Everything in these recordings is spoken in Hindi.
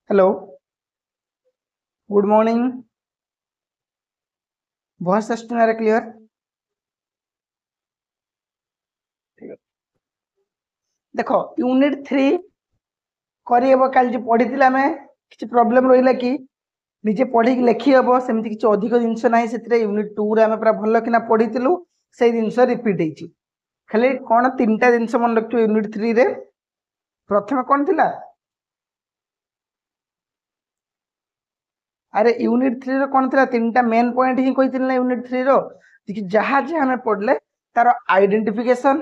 हेलो। Good morning. वॉइस आसुना क्लियर? ठीक है। देख यूनिट 3 करहब काल जो पढ़ी आम कि प्रोब्लेम रहा कि निजे पढ़ी लिखी हम सेमती किसी अधिक जिनस ना से यूनिट 2 रे आम पूरा भल कि पढ़ी से जिनस रिपीट हो खाली कौन 3टा जिनस मन रख यूनिट 3 रे। प्रथम कौन थिला? अरे यूनिट 3 रो कौन थिला? 3टा मेन पॉइंट ही कही ना यूनिट 3 रो कि जहाँ जहाँ हमें पढ़ले तार आइडेंटिफिकेशन,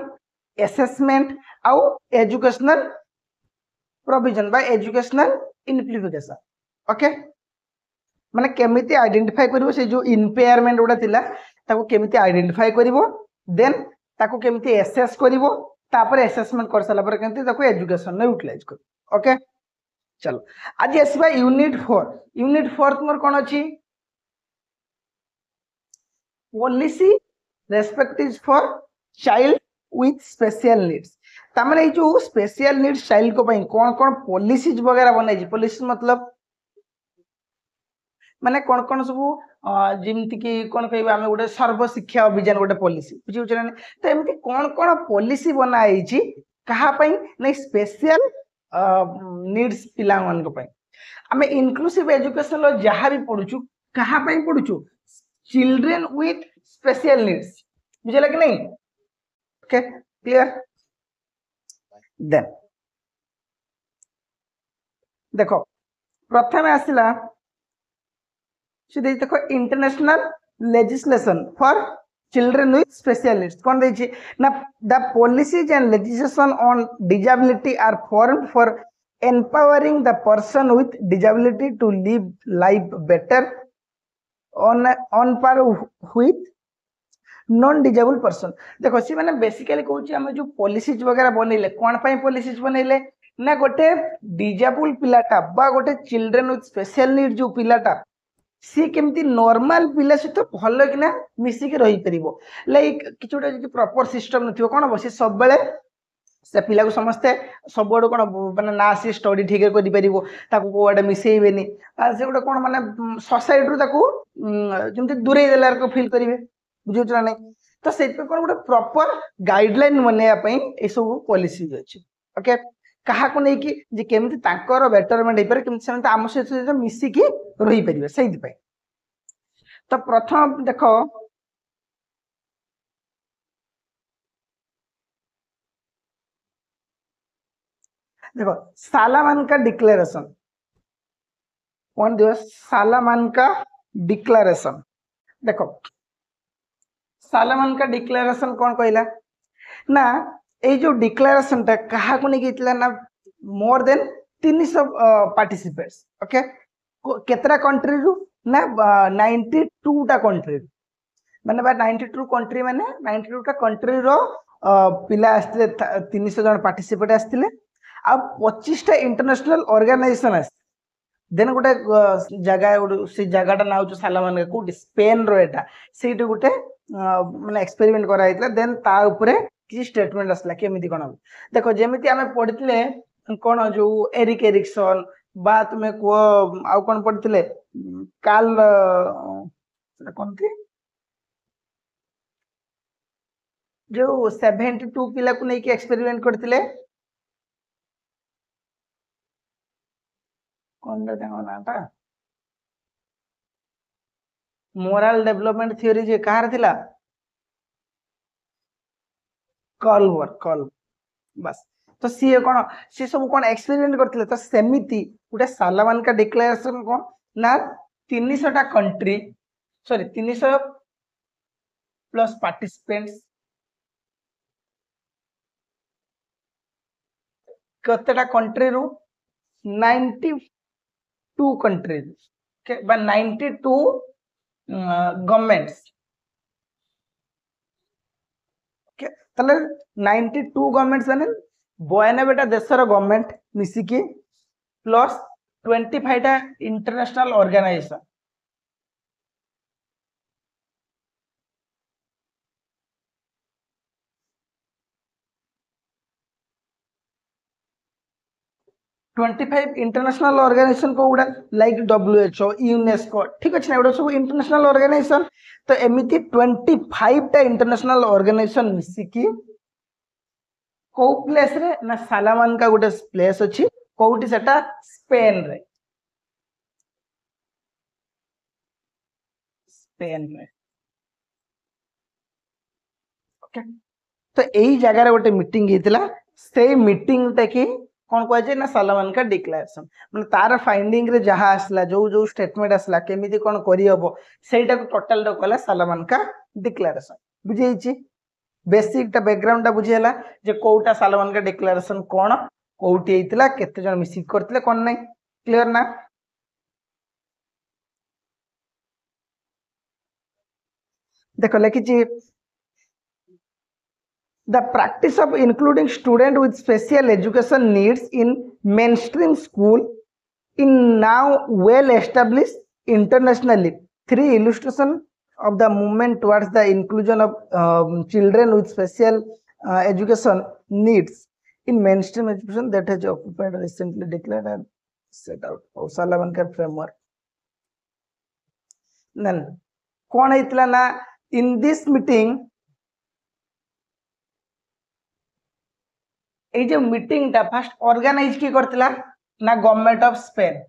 एसेसमेंट आउ एजुकेशनल प्रोविजन बा एजुकेशनल इम्प्लीफिकेशन। ओके, माने केमिति आइडेंटिफाई करिवो से जो इम्पेयरमेंट गुडा थिला ताको केमिति आइडेंटिफाई करिवो, देन ताको केमिति एसेस करिवो, तापर एसेसमेंट कर साला पर केमिति ताको एजुकेशन ने यूटिलाइज करिवो। ओके, चलो आज आसीबा यूनिट 4। यूनिट 4 तुमर कोन अछि? Policy respective for child with special needs. तामने जो स्पेशल नीड्स चाइल्ड को पई कौन कौन पॉलिसीज वगैरह बनाई? पॉलिसी मतलब माने कौन कौन सब जमती कि कौन कह आम गोटे सर्व शिक्षा अभियान गोटे पॉलिसी बुझे ना। तो एमती कौन कौन पॉलिसी बनाई कहापाई नहीं स्पेशल नीड्स पिला आम इनक्लूसिव एजुकेशन जहाँ भी पढ़ुचु कहापाई पढ़ुचु? Children with special needs. बुझेगा कि नहीं? Okay, clear? देन देखो प्रथम आसला देखो international legislation for children with special needs कौन देछि ना the policies and legislation on disability are formed for empowering the person with disability to live life better on par with non disabled person. देखो सी मैंने बेसिकली कहूँ आम जो पॉलिसीज वगैरह बनइले कौन पाई पॉलिसीज बनइले ना गोटे डिजेबल पिलाटा बा गोटे चिल्ड्रेन विथ स्पेशल नीड जो पिलाटा सी केमती नॉर्मल पिला सहित भल कि मिसिकी रही परिबो। लाइक किछ गोटे जदि प्रॉपर सिस्टम नथिबो कोन हो सी सब बेले से पिला को समस्ते सब आड़ कौन माने ना सी स्टडी ठीक करि परिबो ताको को आड़े मिसेइबेनी से गोटे कौन माने सोसाइटी रु ताको जेमती दूरे देला को फील करिवे। बुझुछ ना नहीं? तो से कौन गोटे प्रॉपर गाइडलाइन बनैया पई ए सब पॉलिसी अछि। ओके, कहा को नहीं कि जे केमती तांकर बेटरमेंट हेपर केमती से आम सहित मिसिकी रही परिबे सेहि पई। तो प्रथम देखो देखो सालामान का डिक्लेरेशन कौन दिवस? सालामान का डिक्लेरेशन। देखो सालामान का डिक्लेरेशन कौन कहला ना ये जो डिक्लेरेशन टा कहा को नहीं ना मोर देन 300 पार्टिसिपेट्स। ओके, केतरा कंट्री रु ना 92 टा कंट्री माने 92 कंट्री माने 92 टा कंट्री रो पिला आस्ते 300 जन पार्टिसिपेट आस्ते आ 25 टा इंटरनेशनल ऑर्गेनाइजेशन आस्ते। देन गोटे जगह से जगह ना हूँ सालामान कौट स्पेन रोटा से गोटे माने एक्सपेरिमेंट कराइला देन ता उपरे किसी स्टेटमेंट आसला केमिति कोन। देखो जेमिति आमे पढ़ितले कोन जो एरिक एरिक्सन बा तुमे को आउ कोन पढ़ितले कार्ल कोन थी जो 72 पिला को नहीं एक्सपेरिमेंट करथिले कौन नाटा मोराल डेवलपमेंट थ्योरी जे कहार थिला? कल बस। तो सी कौन सी सब कौन एक्सपेरिमेंट करथिले तो सेमिति गोटे सालामान का डिक्लेरेशन कौन ना 300 टा कंट्री सॉरी 300 प्लस पार्टिसिपेंट्स कतेटा कंट्री रु 92 कंट्री के बा 92 गवर्नमेंट्स के तले 92 गवर्नमेंट्स माने 92 टा देशर गवर्नमेंट मिसिकी प्लस 25 टा इंटरनेशनल ऑर्गेनाइजेशन। 25 इंटरनेशनल ऑर्गेनाइजेशन को गुड़ा लाइक WHO यूनेस्को ठीक अच्छे ना सब इंटरनेशनल ऑर्गेनाइजेशन तो एमती 25 टा इंटरनेशनल ऑर्गेनाइजेशन मिसिकी को प्लेस रे ना सालामान का गोटे प्लेस अच्छी कोठी सेटा स्पेन रे ओके तो यही जगह गोटे मीटिंग होता से मीटिंग टा कि कौन कह ना सालामान का डिक्लेरेशन मतलब तार फाइंडिंग रे जहाँ आसला जो जो स्टेटमेंट आसला केमिति कौन करहब सेटा टोटाल कहला सालामान का डिक्लेरेशन बुझे बेसिक टा बैकग्राउंड टा बुझीला जे कोटा सालामान का डिक्लेरेशन कौन कोटी होता केते जन मिसिक करते कौन नहीं क्लियर ना देखो लिखी the practice of including student with special education needs in mainstream school in now well established internationally. Three illustration of the movement towards the inclusion of children with special education needs in mainstream education that has occupied recently declared and set out Salamanca framework. Then कौन है ना in this meeting ये जो मीटिंग टा फर्स्ट ऑर्गेनाइज की करतिला ना government of Spain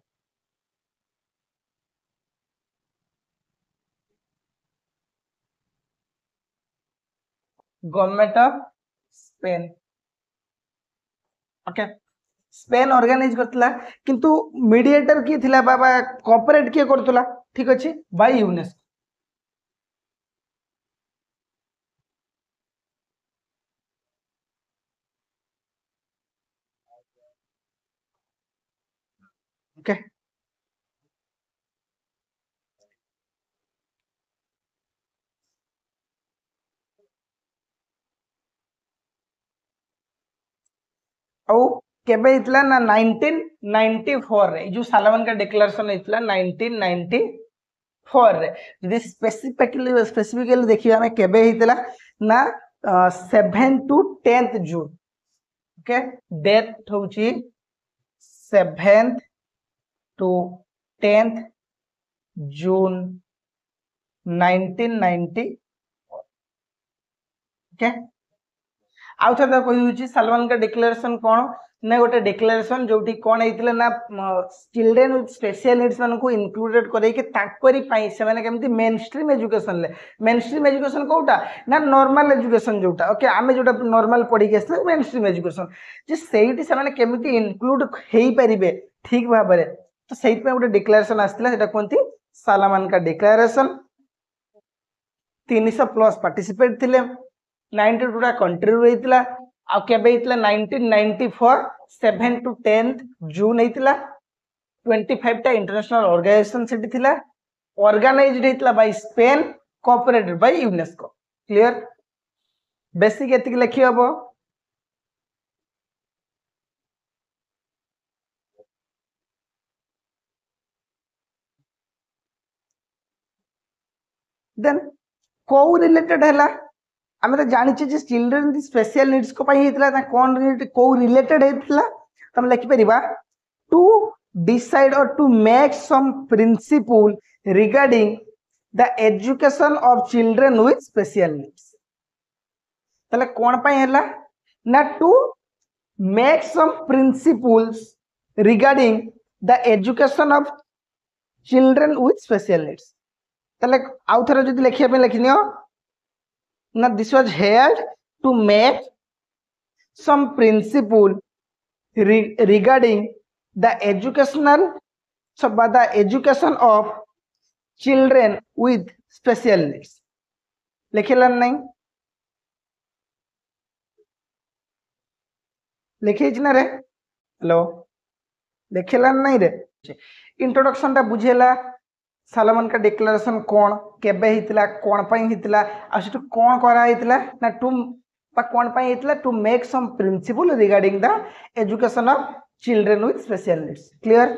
government of Spain okay Spain organise करतिला किंतु मीडिएटर की थिला बाबा कोऑपरेट के करतला ठीक अछि बाय यूनेस्को ओके औ केबे इतला ना 1994 रे जो सालामान का डिक्लेरेशन इतला 1994 रे यदि स्पेसिफिकली देखियो हमें केबे इतला ना 7 to 10th June okay date होची 7th to 10th June 1990 okay आउ थे कही सालमान का डिक्लेरेशन कौन ना गोटे डिक्लेरेशन जो कौन होता ना चिल्ड्रेन विथ स्पेशल नीड्स मान को इनक्लूडेड करके मेन स्ट्रीम एजुकेशन ले मेन स्ट्रीम एजुकेशन कोटा ना नॉर्मल एजुकेशन जोटा ओके आमे जोटा नॉर्मल पढ़ी के आसले मेन स्ट्रीम एजुकेशन जे सेठी से केमिति इनक्लूड हेई परिबे ठीक भाव में तो सेठी पे गोटे डिक्लेरेशन आसला सेटा कोनती सालामान का डिक्लेरेशन 300+ पार्टिसिपेट थिले 92 टा कंट्री रहितला आ केबे हितला 1994 7 to 10th जून हितला 25 टा इंटरनेशनल ऑर्गेनाइजेशन सेठी थिला ऑर्गेनाइज्ड हितला by Spain cooperated by UNESCO clear basic एतिक लिखि हबो देन को रिलेटेड हैला आमे तो जानि जे चिल्ड्रन दी स्पेशल नीड्स को पई हेतला ना कोन को रिलेटेड हेतला तम लिखि परिबा टू डिसाइड और to make some principle regarding the education of children with special needs तले कोन पई हैला ना to make some principles regarding the education of children with special needs तले आउ थरा जदी लिखिया पे लिखनियो now this was held to make some principle regarding the education of children with special needs लिखेलन नहीं लिखे ना रे हेलो लिखेलन नहीं रे इंट्रोडक्शन टा बुझेला सालमान का डिक्लेरेशन कौन केबे हितला कौन पई हितला आ सेटु कौन करा हितला ना टू पा कौन पई हितला to make some principle regarding the education of children with special needs clear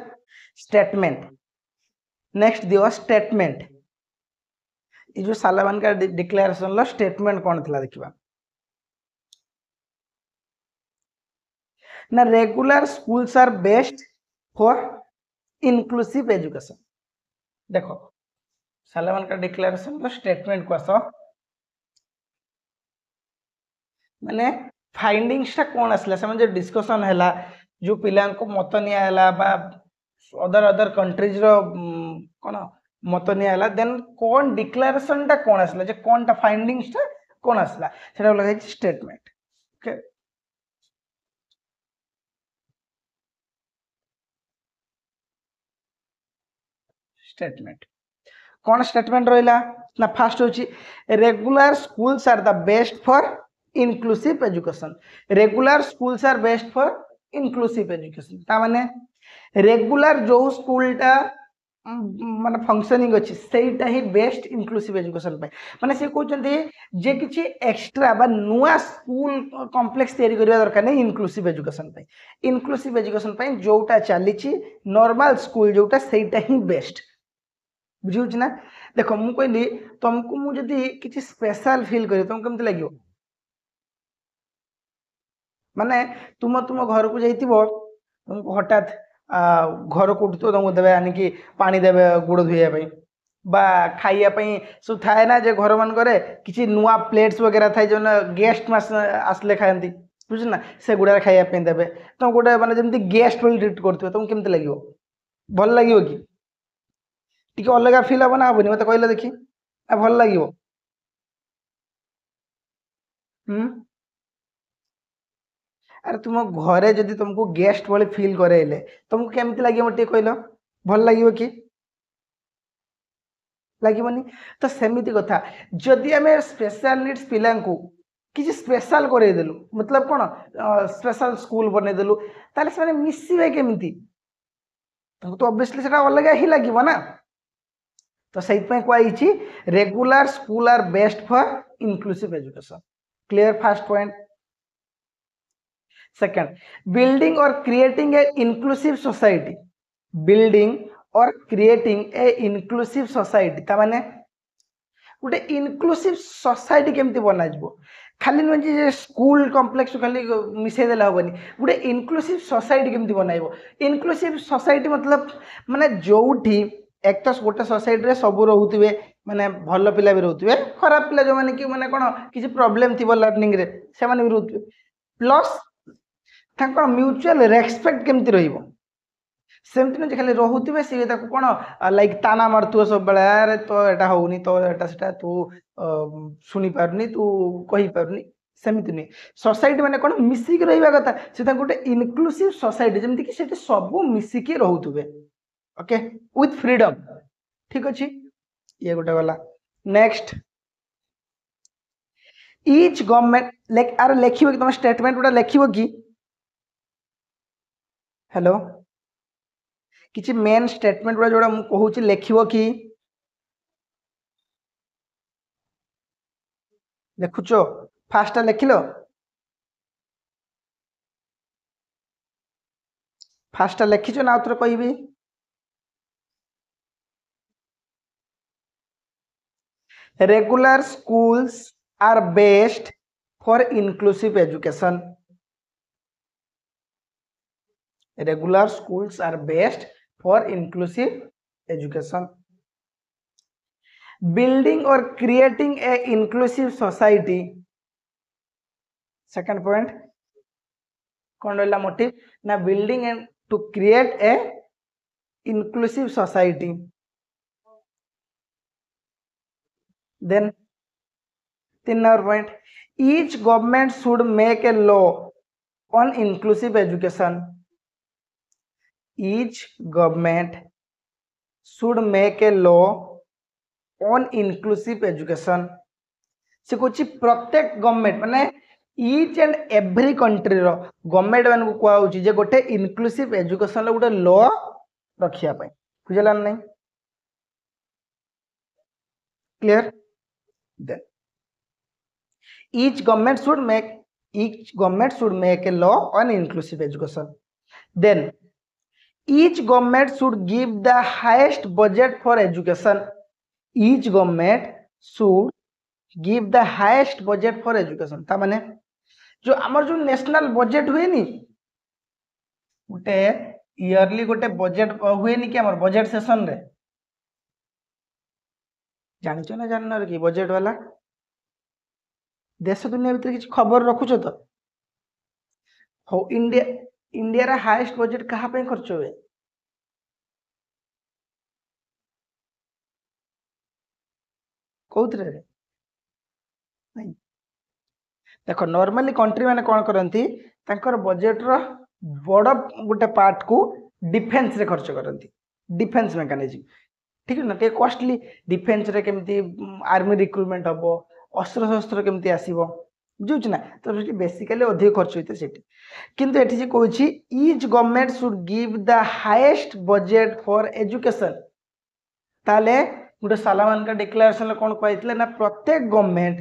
statement next दियो स्टेटमेंट ये जो सालमान का डिक्लेरेशन लो स्टेटमेंट कौन थिला देखिबा ना regular schools are best for inclusive education. देखो सालमान का डिक्लेरेशन को स्टेटमेंट को आस माने फाइंडिंग्स टा कौन आसला से जो डिस्कशन है जो पिला को मत निया बा अदर अदर कंट्रीज रो कौन मत निया देन कौन डिक्लेरेशन टा कौन आसला जे कौन टा फाइंडिंग्स टा कौन आसला सेटा लगा स्टेटमेंट। ओके स्टेटमेंट कौन स्टेटमेंट रहा ना फास्ट होची regular schools are the best for inclusive education. Regular schools are best for inclusive education ता माने रेगुलर जो स्कूलटा माने फंक्शनिंग अच्छी सेटा ही बेस्ट इनक्लूसिव एजुकेशन पे माने से कहते जे किछि एक्स्ट्रा बा नुआ स्कूल कॉम्प्लेक्स तैयारी करबा दरकार नहीं इनक्लूसिव एजुकेशन पे। इनक्लूसिव एजुकेशन पे जोटा चली नॉर्मल स्कूल जोटा सेटा ही बेस्ट बुझे ना। देख मु कहली तुमको मुझे किसी स्पेशल फील करी तुमको केमती लगे माने तुम तुम घर को जाइथिबो तुमको हठात घर कौट तुमको देवे आनिकी पानी देवे गोड़ धोइया बा खाइया सब थाए ना जे घर मान किसी नुआ प्लेट्स वगैरह थाए जो गेस्ट आसले खाती बुझना से गुड़ा खाइया देवे तुम गोटे माने जमी गेस्ट ट्रिट करते तुमको केमती लगे भल लगे कि टिके अलग फिल हम ना हेनी मत कहले देखी भल लगे अरे तुम घरे जदि तुमको गेस्ट वाले फील करेले तुमको केमती लगे मत कहल भल लगे कि लगनी तो सेमती कथा जदि आम स्पेशल नीड्स पिला किसी स्पेशल करदेलु मतलब कौन स्पेशल स्कूल बनईदेलु ताले से मिसवे केमिति तो ऑब्वियसली से अलग ही लगे ना। तो से कही regular school are best for inclusive education. Clear first point. Second building और creating a inclusive society. Building और क्रिएटिंग ए इनक्लूसिव सोसाइटी ता माने गोटे इनक्लूसिव सोसाइटी केमती बना खाली नुह जे स्कूल कॉम्प्लेक्स खाली मिसई देला हेनी गोटे इनक्लूसिव सोसाइटी केमती बनइब। इनक्लूसिव सोसाइटी मतलब माने जोठी एक तो गोटे सोसाइटी रे सब रोहुथिबे माने भल पिला भी रोहुथिबे खराब पिला जो माने कि माने कोन किसी प्रॉब्लम थिबो लर्निंग रे से माने भी रोहुथिबे प्लस तांकर म्यूचुअल रेस्पेक्ट केमती रहिबो सेमती नुह खाली रोहुथिबे से कौन लाइक ताना मारुथुबो सब बेले अरे तो एटा होउनी तो एटा सेटा तू सुनी पारनी तू कहि पारनी सेमती नुह। सोसाइटी माने कौन मिसिक रहिबा कथा से गोटे इनक्लूसिव सोसाइटी जेमती कि सेठी सब मिसिकी रोहुथिबे ओके विथ फ्रीडम। ठीक अच्छे ये गोटे गला। नेक्स्ट ईच गवर्नमेंट आर लिखिबो कि तुम स्टेटमेंट गुडा लिखिबो कि हेलो किसी मेन स्टेटमेंट गुडा जोड़ा मु कहूची लिखिबो कि लिखुचो फास्ट लिखिलो फास्ट लिखिचो ना आउथरे कहबी regular schools are best for inclusive education. Regular schools are best for inclusive education. Building or creating a inclusive society. Second point कौन रहा मोटिव ना building and to create a inclusive society. Then 3 number point each government should make a law on inclusive education. Each government should make a law on inclusive education. से कुछ प्रत्येक गवर्नमेंट माने ईच एंड एवरी कंट्री रो गवर्नमेंट मान को कहू जे गोटे इनक्लूसिव एजुकेशन लो गोटे लॉ रखिया पई बुझला नहीं। Clear. Then each government should make a law on inclusive education. Then each government should give the highest budget for education. Each government should give the highest budget for education. ता माने जो आमर जो नेशनल बजेट हुए नी गोटे इयरली गोटे बजेट हुए कि आम बजेट सेसन रे जानिଛ ना जान कि बजेट वाला देश दुनिया भितर किसी खबर रखुच तो हो इंडिया इंडिया रा हाईएस्ट बजेट कहाँ पे खर्च हुए कौन देख नॉर्मली कंट्री माने कौन करती बजेट रो बड़ गोटे पार्ट को डिफेन्स रे खर्च करती डिफेन्स मेकानिज्म ठीक है ना टे कॉस्टली डिफेन्स रे केमती आर्मी रिक्रुटमेंट हम अस्त्र शस्त्र केमती आसीबो बुझुछ ना तो सेठी बेसिकली अधिक खर्च होते सेठी किंतु एठी जे कहूची each government should give the highest budget for education ताले गोटे सालामान का डिक्लेरेशन कौन कहते ना प्रत्येक गवर्नमेंट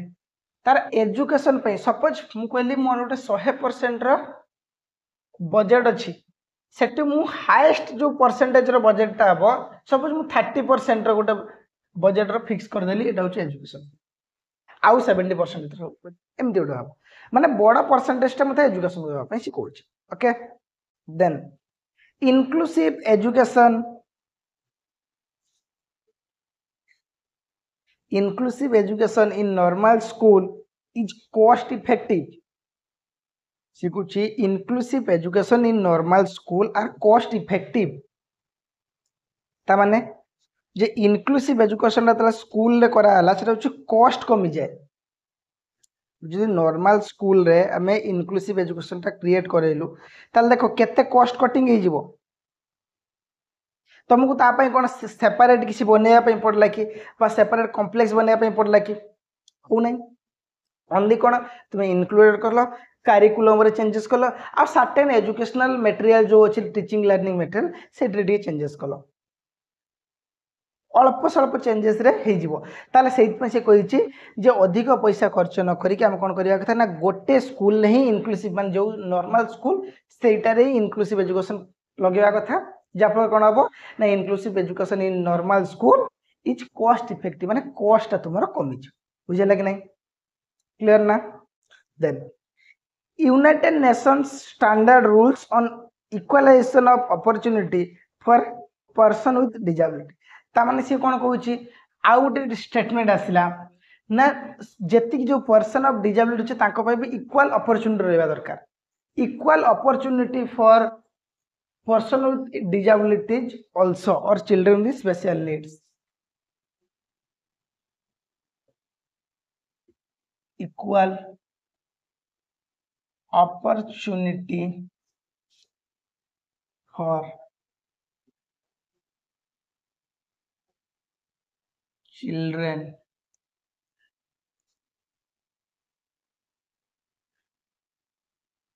तार एजुकेशन पे सपोज मु कहली मोर गोटे 100% रो बजेट अच्छी सेठी मु हाईएस्ट जो परसेंटेज रो बजेटटा हबो सपोज मु 30% रो गोटे बजेट रो फिक्स कर देली एटा होची एजुकेशन आउ 70% एमती गोटे हम माने बड़ परसेंटेज टा मते एजुकेशन देवा पई सिखौछि okay then inclusive education inclusive education in normal school is cost effective सिकुछि inclusive education in normal school are cost effective ता माने जे inclusive education तला स्कूल रे करा हला सेटा होछि कॉस्ट कमी जाय जे नॉर्मल स्कूल रे हमें inclusive education ता क्रिएट करेलु ताल देखो केते कॉस्ट कटिंग हे जिवो तुमको तापाई कौन सेपरेट किसी बनैया पड़ला कि सेपरेट कॉम्प्लेक्स बनैया पड़ला कि हो नहीं ओनली कौन तुम इनक्लूडेड कर कारिकुलम रे चेंजेस कल आ सर्टेन एजुकेशनल मटेरियल जो अच्छी टीचिंग लर्निंग मटेरियल से चेंजेस कल अल्प स्वल्प चेंजेस रे हे जिवो ताले सेइतपय से कहिछि जे अधिक पैसा खर्च न करिक हम कोन करिया कथा ना गोटे स्कूल ने ही इनक्लूसिव मान जो नॉर्मल स्कूल सेटा रे इनक्लूसिव एजुकेशन लगेवा कथा जाफल कोन हबो ना inclusive education in normal school is cost effective माने कॉस्ट तुमरा कमी छ बुझला कि नहीं क्लियर ना then United Nations standard rules on equalization of opportunity for person with disability तामाने सी कौन कहूँ आउ गोटे स्टेटमेंट आसला ना जेतिक जो पर्सन ऑफ डिसेबिलिटी अच्छे भी इक्वल अपॉर्चुनिटी रहा दरकार equal opportunity for person with disabilities also और चिल्ड्रन विथ स्पेशल नीड्स इक्वल opportunity for children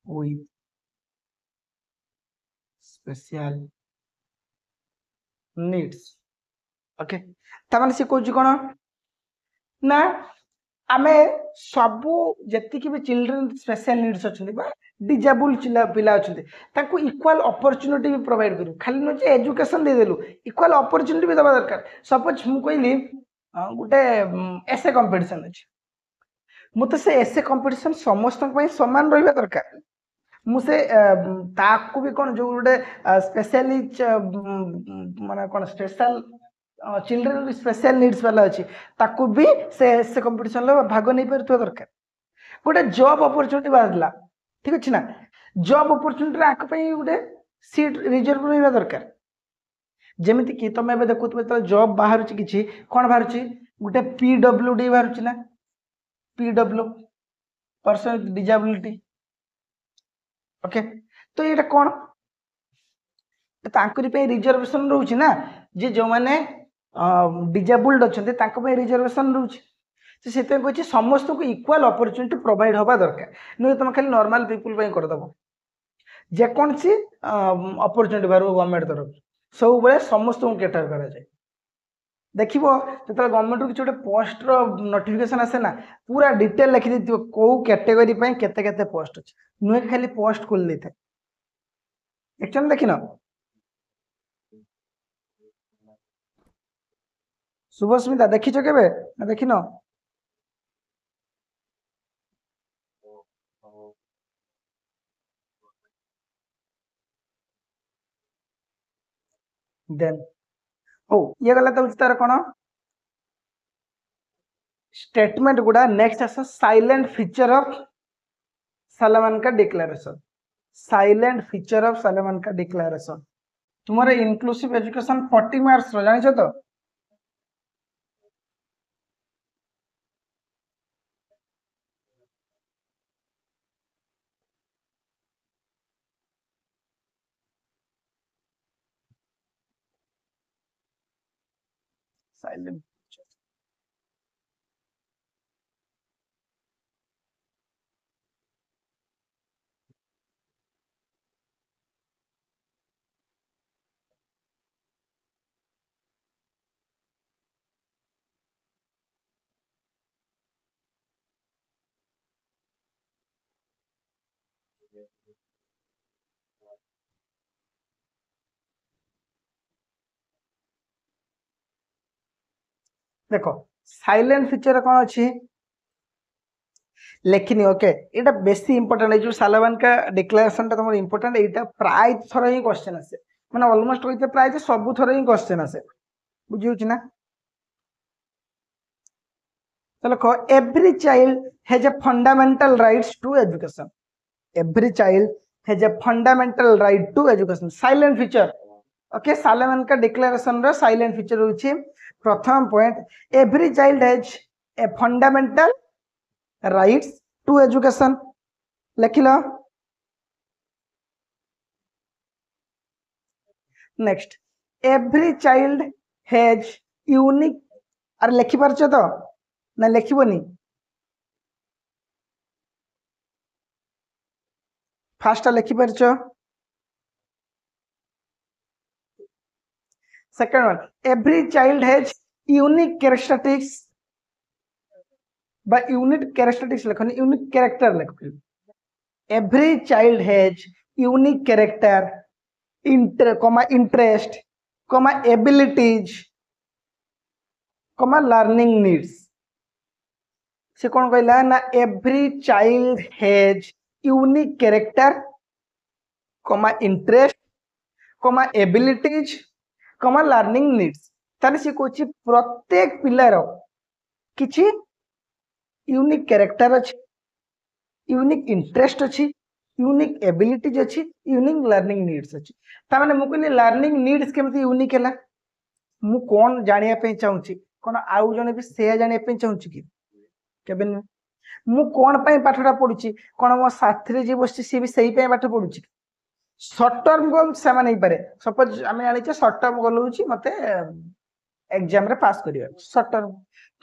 with special needs okay तामाने से कहूँ कौन ना आमे सबू जेतिक भी चिल्ड्रन स्पेशल नीड्स अच्छा डिजेबल पिला अच्छा इक्वाल अपॉर्चुनिटी भी प्रोवाइड करूँ खाली नुचे एजुकेशन देदेलु इक्वाल अपॉर्चुनिटी भी दबा दरकार सपोज मु कहली गोटे एसे कंपटीशन अच्छे मुझे से एसे कंपटीशन समस्त समान रहा दरकार मुझे ताकू भी कौन जो गोटे स्पेशली माने कौन स्पेशल चिल्ड्रेन स्पेशल नीड्स वाला अच्छी ताकू भी से कंपटीशन भाग नहीं पार दरकार गोटे जॉब अपॉर्चुनिटी बाहरला ठीक अच्छे ना जॉब अपॉर्चुनिटी आखपाई गोटे सीट रिजर्व रहा दरकार जमीती कि तुम ए देखु जॉब बाहर कि कौन बाहर गोटे PWD बाहर ना PW person with disability okay तो ये कौन रिजर्वेशन रोचे ना जे जो मैंने डिजेबल्ड अच्छा रिजर्वेशन रोचे तो से कहे समस्त को इक्वाल अपॉर्चुनिटी प्रोवाइड हवा दरकार नुहे तुम खाली नॉर्मल पीपुल करदेव जेकोसी अपॉर्चुनिटी बाहर गवर्नमेंट तरफ सब बेले समस्त को कैटर करा जाए देखो जो गवर्नमेंट किसी गोटे पोस्ट नोटिफिकेशन आसे ना पूरा डिटेल लिखि दी कौ कैटेगरी केते पोस्ट अच्छे नुहे खाली पोस्ट खोल देता एक्चुअली देख न शुभस्मिता देखिछ केबे ना देखिन देन हो ये गला तो तार कोन स्टेटमेंट गुडा नेक्स्ट आस साइलेंट फीचर ऑफ सालामान का डिक्लेरेशन साइलेंट फीचर ऑफ सालामान का डिक्लेरेशन तुम्हारे इनक्लूसिव एजुकेशन 40 मार्क्स रो जानिछ तो साइलेंट देखो साइलेंट फीचर कौन अच्छी लेखिनी ओके ये बेसी इंपोर्टेंट जो सालामान का डिक्लेरेशन टा तुम इंपोर्टेंट ये प्राय थर ही क्वेश्चन आसे मैंने ऑलमोस्ट कहते प्राय सब थर ही क्वेश्चन आसे बुझी ना चलो कह every child has a fundamental rights to education every child has a fundamental right to education salient feature okay सालामान का डिक्लेरेशन रो साइलेंट फीचर होची प्रथम point every child has a fundamental rights to education लिखिल next every child has unique अरे लिखि पारछ तो ना लिखिबनी फास्ट लिखि पारछ second one every child has unique characteristics by unit characteristics लिखनी यूनिक कैरेक्टर लिख every child has unique character interest abilities learning needs से कौन कहला ना every child has unique character interest abilities learning needs ताले से कहछि प्रत्येक पिलार किछि यूनिक कैरेक्टर अच्छी यूनिक इंटरेस्ट अच्छी यूनिक एबिलिटीज अच्छी यूनिक लर्निंग नीड्स अच्छी तामाने मु कहली लर्निंग नीड्स केमती यूनिक हैला मु कोन जानिया पे चाहूची कोन आउ जने भी से जानिया पे चाहूची कि केबे मु कोन पई पाठटा पढुची कोन मो साथी जे बसची से भी सही पे पाठ पढुची शॉर्ट टर्म गोल से माने पारे सपोज आमे जानि छ शॉर्ट टर्म गोल होची मते एग्जाम रे पास करियो शॉर्ट टर्म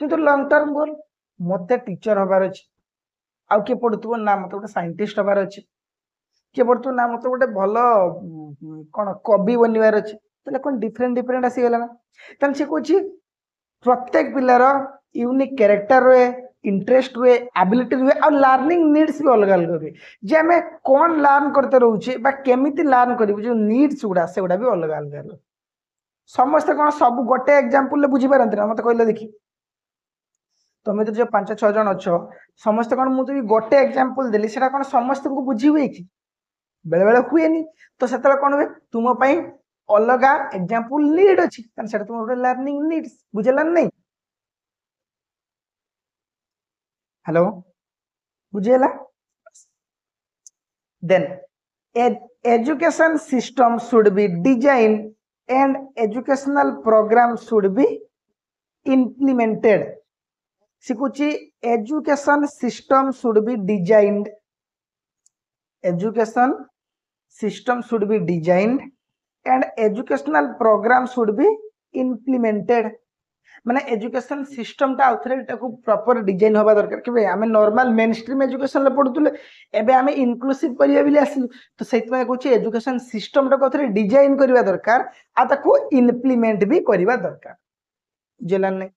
किंतु लॉन्ग टर्म गोल मते टीचर हबार अछि आउ के पढुतबो ना मते गोटे साइंटिस्ट हबार अछि के पढुतबो ना मते गोटे भलो कोन कवि बनिवार अछि तले कोन डिफरेंट डिफरेंट आसी गेला ना तन से कोछि प्रत्येक पिलार यूनिक कैरेक्टर रे इंटरेस्ट रे एबिलिटी रे और लर्निंग नीड्स भी अलग अलग रे जे हमें कोन लर्न करते रहउछि बा केमिति लर्न करिबु जो नीड्स गुडा से गुडा भी अलग अलग रे समस्त कोन सब गोटे एग्जांपल ले बुझी पारंत ना मते कहले देखि तुम्हें तो जो 5-6 जन अच्छो समस्त कौन मुझे गोटे एग्जांपल देली सेटा कौन समस्त को बुझी हुए कि बेले बेले हुए नहीं तो सेतला कौन हुए तुम पई अलगा एग्जांपल नीड अछि तन सेटा तुम गोटे लर्निंग नीड्स बुझलन नहीं हेलो बुझेला then education system should be design and educational program should be implemented सिकुची education system should be designed education system should be designed and educational program should be implemented माने एजुकेशन सिस्टम टा आउथरे टाको प्रॉपर डिजाइन होबा दरकार कि आमे नॉर्मल मेन स्ट्रीम एजुकेशन ले पढुतले एबे आमे इनक्लूसिव करिया बिले आसिलु तो सेत में कहूची एजुकेशन सिस्टम टा आउथरे डिजाइन करबा दरकार आ ताको इम्प्लीमेंट भी करबा दरकार जेलन नै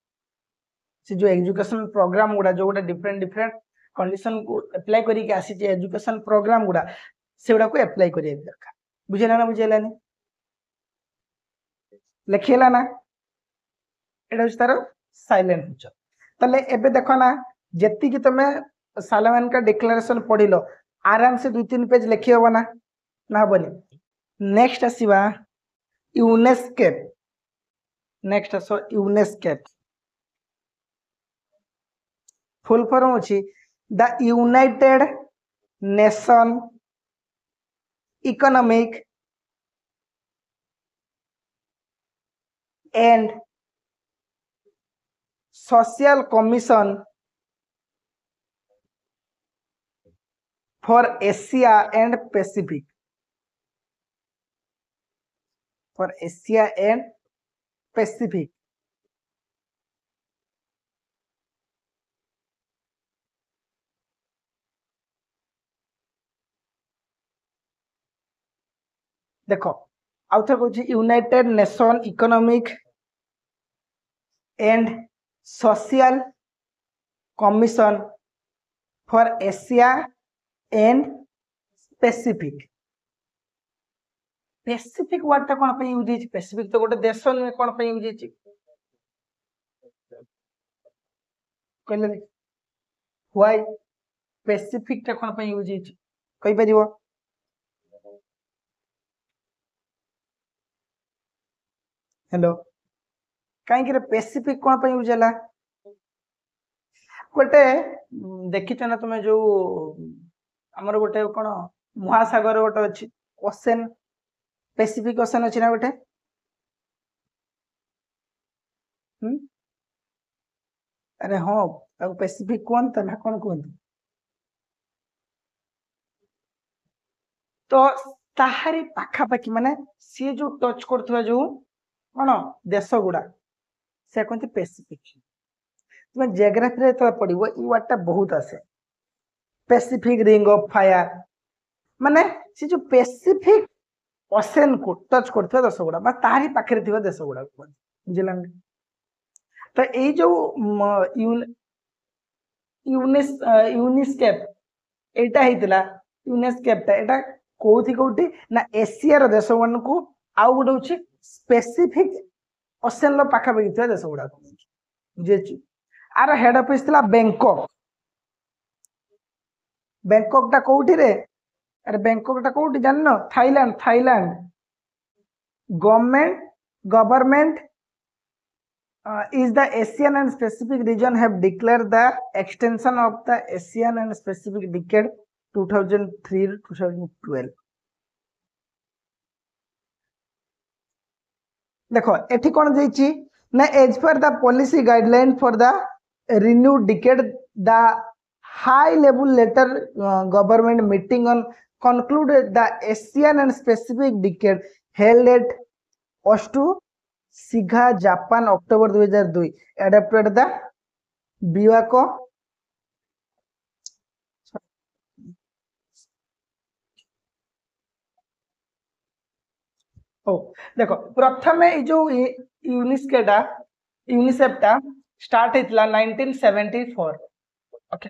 से जो एजुकेशन प्रोग्राम गुड़ा जो गोटे डिफरेंट डिफरेंट कंडीशन को अप्लाई करी के आसी एजुकेशन प्रोग्राम गुड़ा से गुड़ा को अप्लाई करिया दरकार बुझेला ना बुझेलानी लिखेला ना एटा तार साइलेंट फीचर तले एबे देखो ना जेति कि तमे सालामान का डिक्लेरेशन पढिलो आराम से 2-3 पेज लिखि होबा ना ना हबनी नेक्स्ट आसीबा यूनेस्केप नेक्स्ट आस यूनेस्केप फुल फॉर्म अछि the United nation economic and social commission for Asia and Pacific for Asia and Pacific देखो आउ थे कहूँ United nation economic and social commission for Asia and Pacific Pacific word टा कौन यूज है पैसिफिक तो गोटे देश नुहे कौन यूज है कहले व्हाई पैसिफिक टा कौन यूज है कहि परिबो हेलो कहीं पैसिफिक कौन यूज है गोटे देखी ना तुम जो आमर गोटे कौन महासागर गोटे अच्छी ओसेन पैसिफिक ओसेन अच्छी ना गोटे अरे हाँ पैसिफिक कहते ना कौन कहते तो ताहारी पाखापाखि माने सी जो टच कर जो कौन देश गुड़ा से कहते पैसिफिक तुम जियोग्राफी तो पढ़ो ये वर्ड टा बहुत आसे पैसिफिक रिंग ऑफ फायर माने सी जो पैसिफिक ओशन को टच कर देश गुड़ा तारी पाखे देश गुड़ा बुझे तो ये जो यूनिस्केप एटा होता यूनेस्केपटा एटा कौथि कौटी ना एशियार देश मान को आउ गोटे हूँ स्पेसिफिक ओशन पाखापाखि देश गुड़ा बुझे आर हेड ऑफिस थिला बैंकॉक बैंकॉक टा कौटी रे अरे बैंकॉक टा कौटी जान Thailand Thailand government is the Asian and Pacific region have declared the extension of the Asian and Pacific decade 2003 2012 देखो एठी कौन जाइछि ना as per the policy guideline for the renew decade the high level inter government meeting on concluded the Asian and Pacific decade held at Ostu Siga Japan October 2002 adopted the बिवाको ओ देखो प्रथम जो यूनिस्केटा यूनिसेफटा स्टार्ट होता 1974 ओके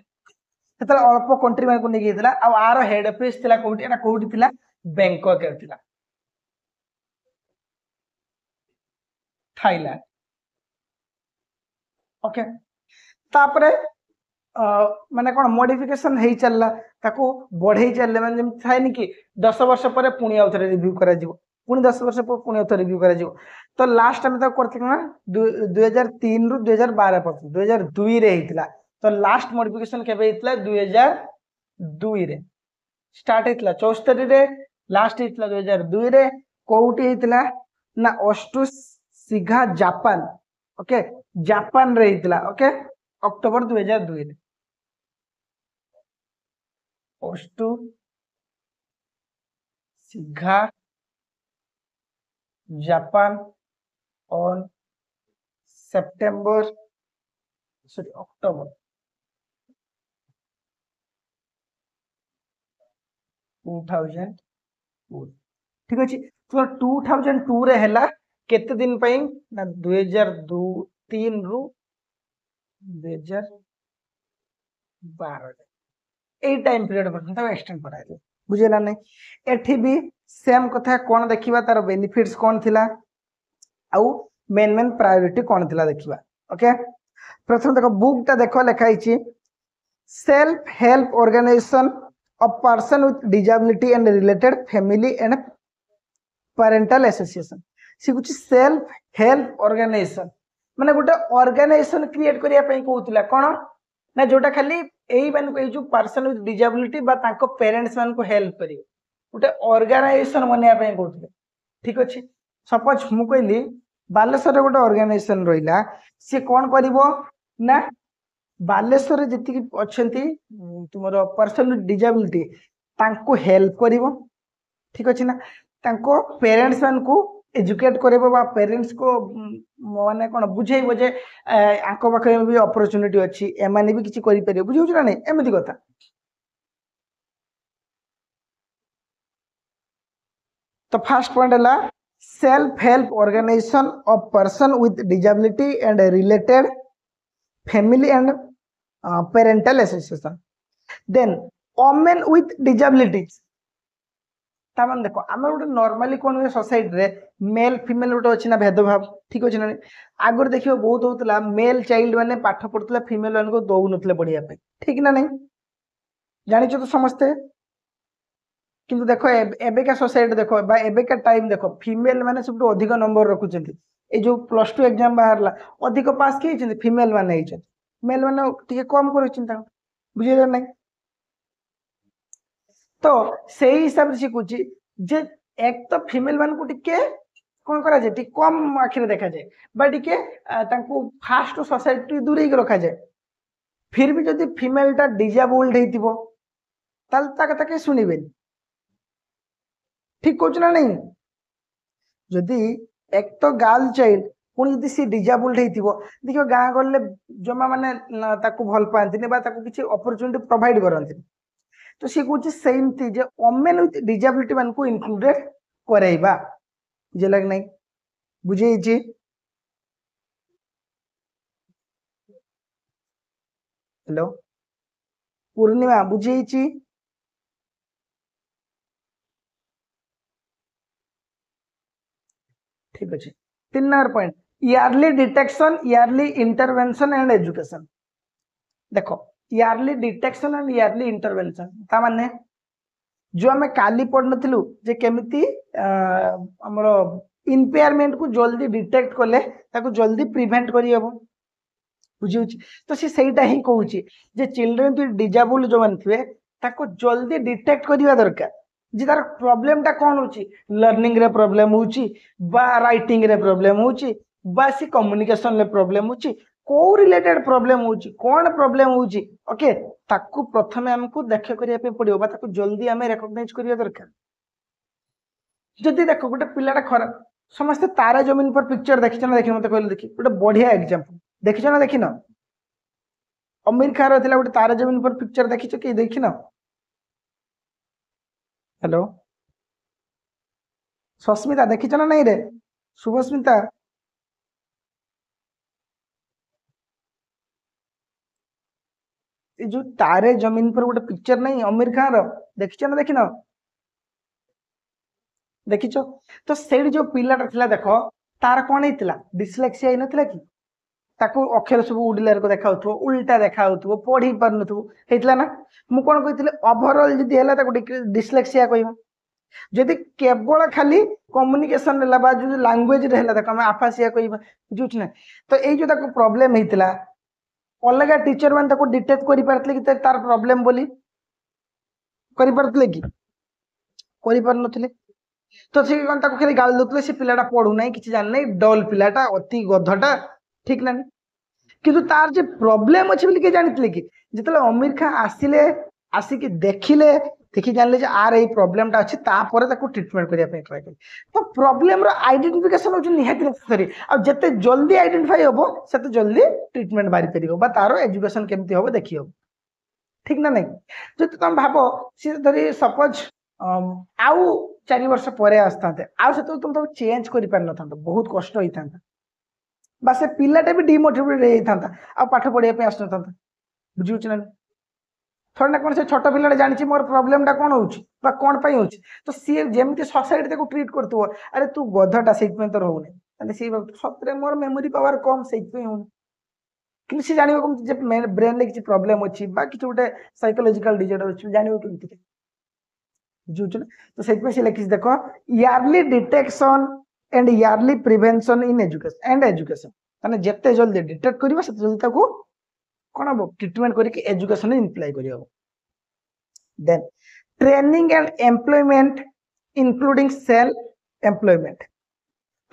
सेतला अल्प कंट्री मान को नहीं गइतला आ आरो हेड ऑफिस थिला कोठी एटा कोठी थिला बैंकॉक रे थिला थाईलैंड ओके तापरे माने कोन मॉडिफिकेशन हेई चलला ताको बढ़ेई चलले माने जेम थाइनी कि 10 वर्ष पर पुणी आउथरे रिव्यू करा जिवो पुणी 10 वर्ष पर पुणी आउथरे रिव्यू करा जिवो तो लास्ट टाइम तो करथिल ना 2003 रु 2012 पर 2002 रे हेइतला तो लास्ट मॉडिफिकेशन केबे हेइतला 2002 रे स्टार्ट हेइतला 74 रे लास्ट हेइतला 2002 रे कोउटी हेइतला ना ओस्टु सिगा जापान ओके जापान रे हेइतला ओके अक्टोबर 2002 रे ओस्टु सिगा Japan on September sorry October 2002 ठीक अच्छे तो 2002 रे हैला केते दिन पई ना 2003 रु 2012 ए टाइम पीरियड पर एक्सटेंड कराइले बुझेला नहीं एठी भी सेम कथा कोन देखिबा तार बेनिफिट्स कोन थिला आउ मेन प्रायोरिटी कोन थिला देखिबा ओके प्रथम देखो बुक ता देखो लिखा हिची self help organisation of person with disability and related family and parental association ଶିଖୁଛି ସେଲ୍ଫ ହେଲ୍ପ ଅର୍ଗାନାଇଜେସନ ମାନେ ଗୋଟେ ଅର୍ଗାନାଇଜେସନ କ୍ରିଏଟ କରିବା ପାଇଁ କହୁଥିଲା କ'ଣ ନା ଯୋଉଟା ଖାଲି ଏଇ ମାନଙ୍କୁ ଏଇ ଯୋଉ पर्सन विथ डिजेबिलिटी बा तांको पेरेंट्स मान को हेल्प करियो गोटे ऑर्गेनाइजेशन बनिया ପାଇଁ କହୁଥିଲେ ठीक अछि सपोज मु कहली बालेश्वर गोटे ऑर्गेनाइजेशन रहिला से कोन करिवो ना बालेश्वर जति अछंती तुमरो पर्सन विथ डिजेबिलिटी तांको हेल्प करिवो ठीक अछि ना तांको पेरेंट्स मान को एजुकेट करेबो बा पेरेंट्स को माने कोन बुझेइबो जे आको पाखे भी अपॉर्चुनिटी अछि एमाने भी किछि करि परियो बुझियो ना नै एमिति कथा तो फर्स्ट पॉइंट है self help organisation of person with disability and related family and parental association then women with disabilities तामान देखो आम गोटे नॉर्मली कौन हुए सोसाइटी रे मेल फीमेल गोटे अच्छी ना भेदभाव ठीक अच्छे ना आगर देखिए बहुत होता मेल चाइल्ड मैंने पाठ पढ़ुला फीमेल मान को दौ नथिले पढ़िया ठीक ना नहीं जानिଛ तो समस्ते किंतु देखो एबेका सोसाइटी देखो बा एबेका टाइम देखो फीमेल माने सब अधिक नंबर रखुचंती ए जो +2 एग्जाम बाहरला अधिक पास के हिचंती फीमेल माने हिचंती मेल माने टिके कम करछिन बुझिए नहीं तो सही हिसाब से शिखुची जे एक तो फीमेल मान को टिके कौन करा जाए टिके कम आखिर देखा जाए बा टिके तांको फास्ट सोसाइटी दूरे के रखा जाए फिर भी जदि फीमेल ता डिजेबल्ड हेतिबो ताल ता कथा के सुनिबे ठीक कहूँ ना नहीं जदि एक तो गर्ल चाइल्ड पुणी जदि सी डिजेबल्ड हेतिबो देखियो गाँ गले जमा माने ताको भल पांतिनी बा ताको किछि अपॉर्चुनिटी प्रोवाइड करंतिनी तो सी कहूँ सेम थी जे वोमेन विथ डिजेबिलिटी मान को इंक्लूडेड करेबा बुझे लग नहीं बुझे जी हेलो पूर्णिमा बुझे जी ठीक अच्छे 3 number point early detection early intervention and education देखो early detection and early intervention ता माने जो आम काली पढ़ नथिलु जे केमिति हमरो इम्पेयरमेंट को जल्दी डिटेक्ट कले ताको जल्दी प्रिवेंट करि हबो बुझियो तो सी सेटा ही कहूची जे चिल्ड्रन विथ डिजेबल जो मान थिबे ताको जल्दी डिटेक्ट करिवा दरकार जे तार प्रॉब्लम ता कोन होची लर्निंग रे प्रॉब्लम होची बा राइटिंग रे प्रॉब्लम होची बा सी कम्युनिकेशन रे प्रॉब्लम होची को रिलेटेड प्रॉब्लम होची कोन प्रॉब्लम होची ओके ताकू प्रथमे हमको देखे करिया पे पड़ियो बा ताकू जल्दी हमें रिकॉग्नाइज करिया दरकार जदि देखो गोटे पिलाटा खरा समस्त तारा जमीन पर पिक्चर देखि ना देखि मते कहले देखि गोटे बढ़िया एग्जांपल देखि ना देखि ना अमीर खान रथिला गोटे तारा जमीन पर पिक्चर देखि कि देखि ना हेलो सस्मिता देखि ना नहीं रे शुभस्मिता जो तारे जमीन पर गोटे पिक्चर नहीं अमीर खान देखी ना देखी ना देखिच तो से जो पिलाटा थिला देखो तार कौन होता डिस्लेक्सिया ही नथिला कि ताको अक्षर सब उड़िलार को देखा उल्टा देखा पढ़ी पार नथिला ना मु कौन कही ओवरऑल जदि है ताको डिस्लेक्सिया कहबा जदि केवल खाली कम्युनिकेशन रहला बा जो लैंग्वेज रहला देखो हम आफासिया कहबा बुझुछ ना तो ए जो ताको प्रॉब्लम हेतिला अलग टीचर मान ताको डिटेक्ट करि पारथले कि तार प्रॉब्लम बोली करि पारथले कि करि पार नथिले तो से कौन ताको खाली गाल दउतले से पिलाटा पढु नै किछि जान नै डल पिलाटा अति गधटा ठीक ना किंतु तार जे प्रॉब्लम अछि बोली के जानितले कि जतले अमीर खान आसिले आसिक देखिले देखि जानले जे आर ए प्रॉब्लम ता अछि ता परे ताको ट्रीटमेंट करिया पे ट्राई करी तो प्रॉब्लम रो आइडेंटिफिकेशन होछि निहाती नेसेसरी आ जते जल्दी आइडेंटिफाई होबो सेते जल्दी ट्रीटमेंट बारी परिबो बा तारो एजुकेशन केमती होबो देखि होबो ठीक ना नहीं जते तुम भाबो से धरी सपोज आउ 4 वर्ष परे आस्ताते आ से तुम तो चेंज करि पार न थांतो बहुत कष्ट होई थांता बा से पिलाटे भी डिमोटिवेट होई थांता आ पाठ पढिया पे आस न थांता बुझिउ छ ना थोड़ा ना कौन से छोट पिलाटे जानि मोर प्रॉब्लम टा कौन होउछि बा कौन पई होउछि तो सी जेमती सोसाइटी ताको ट्रीट करतु अरे तू गधटा सेक पे तो रहउने ताले सी सतरे मोर मेमोरी पावर कम सेक पे होउने कि सी जानिबो कम जे ब्रेन ले किछि प्रॉब्लम अछि बा किछि उटे साइकोलॉजिकल डिसऑर्डर अछि जानिबो केमती बुझुछ ना तो सेक पे से लिखि देखो early detection and early prevention in education and education माने जेते जल्दी डिटेक्ट करबा सेते जल्दी ताको कोन हम ट्रीटमेंट करके एजुकेशन इम्प्लाई करियो then training and employment including self employment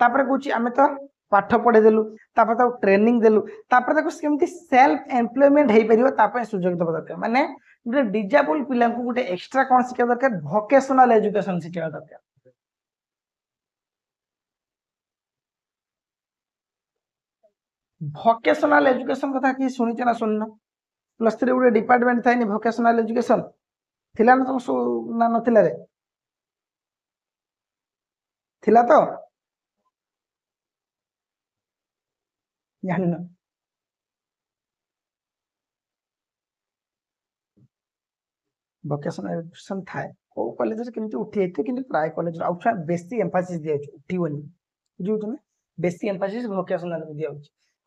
तापर कहूँ आम तो पाठ पढ़े देलु तापर ताको ट्रेनिंग देलु तापर ताको केमती सेल्फ एम्प्लॉयमेंट हो पारिबो तापर सुजोग दबा दरकार माने गोटे डिजेबल पिला को गोटे एक्स्ट्रा कोन शिक्षा दरकार वोकेशनल एजुकेशन शिक्षा दरकार भोकेशनल एजुकेशन कथा कि शुणी ना शुणन प्लस थ्री गोटे डिपार्टमेंट थाए भोकेशनल एजुकेशन थिला ना तुम ना नथिला रे थिला तो जान भोकेशनल एजुकेशन थाए को कॉलेज रे केमती उठी आइते किंतु प्राय कॉलेज रे आउछा बेसी एम्फासिस दिया उठीवनी बुझुतने बेसी एम्फासिस भोकेशनल दिया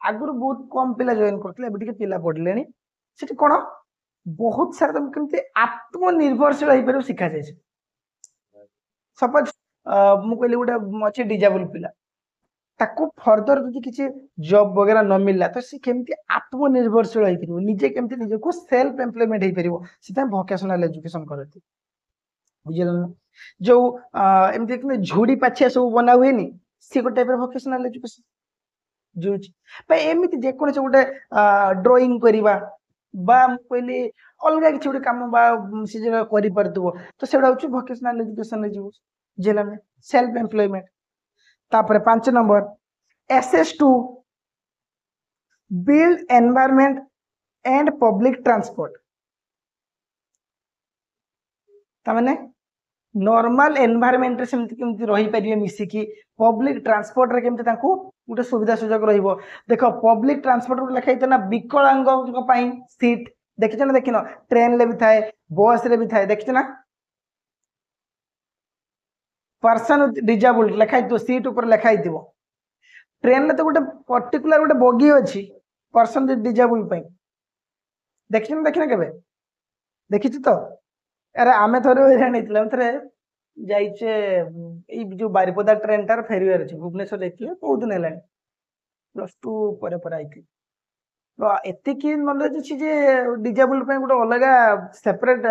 आगुर बहुत कम पिला जॉइन करथिले एबे टिके पिला पढलेनी सेठी कोन बहुत सारा तुम केमती आत्मनिर्भरशील हो पारो शिखा जाय सपोज मु कहली गोटे अच्छे डिजेबल पिला ताको फर्दर यदि किसी जॉब वगैरह न मिलला तो सी केमती आत्मनिर्भरशील हो पारिबो निजे केमती निजे को सेल्फ एम्प्लॉयमेंट हो पारिबो सेता भोकेशनल एजुकेशन करती बुझिल ना जो एमती कि झुड़ी पाछिया सब बना हुए नी सी गोटे टाइप भोकेशनल एजुकेशन जुची भाई एमती जेकोसी गोटे ड्राइंग करवा बा कहली अलग किसी गोटे कम बा सी जगह करि परतुबो तो सेडा होची भोकेशनल एजुकेशन रे जीवो जेला में सेल्फ एम्प्लॉयमेंट तापर 5 number access to build environment and public transport तामाने नॉर्मल एनवायरनमेंट रे सेमति केमति रही परिबे मिसिकी पब्लिक ट्रांसपोर्ट रे केमति तांको गोटे सुविधा सुजोग रहिबो देखो पब्लिक ट्रांसपोर्ट रे लिखाइ तना विकलांग को पई सीट देखिछ ना देखिनो ट्रेन ले भी थाए बस रे भी थाए देखिछ ना पर्सन डिजेबल लिखाइ तो सीट ऊपर लिखाइ दिबो ट्रेन ले तो गोटे पर्टिकुलर गोटे बगी अछि पर्सन डिजेबल पई देखिछ ना देखिना केबे देखिछ तो अरे आमे थोरे हैरान हेतिला थोरे जाइचे जो बारिपदा ट्रेन टार फेरिवार अछि भुवनेश्वर जाइतिले बहुत दिन हेलानी +2 परे परे आइथि तो एतिकी नॉलेज अछि जे डिजेबल पे गोटे अलगा सेपरेट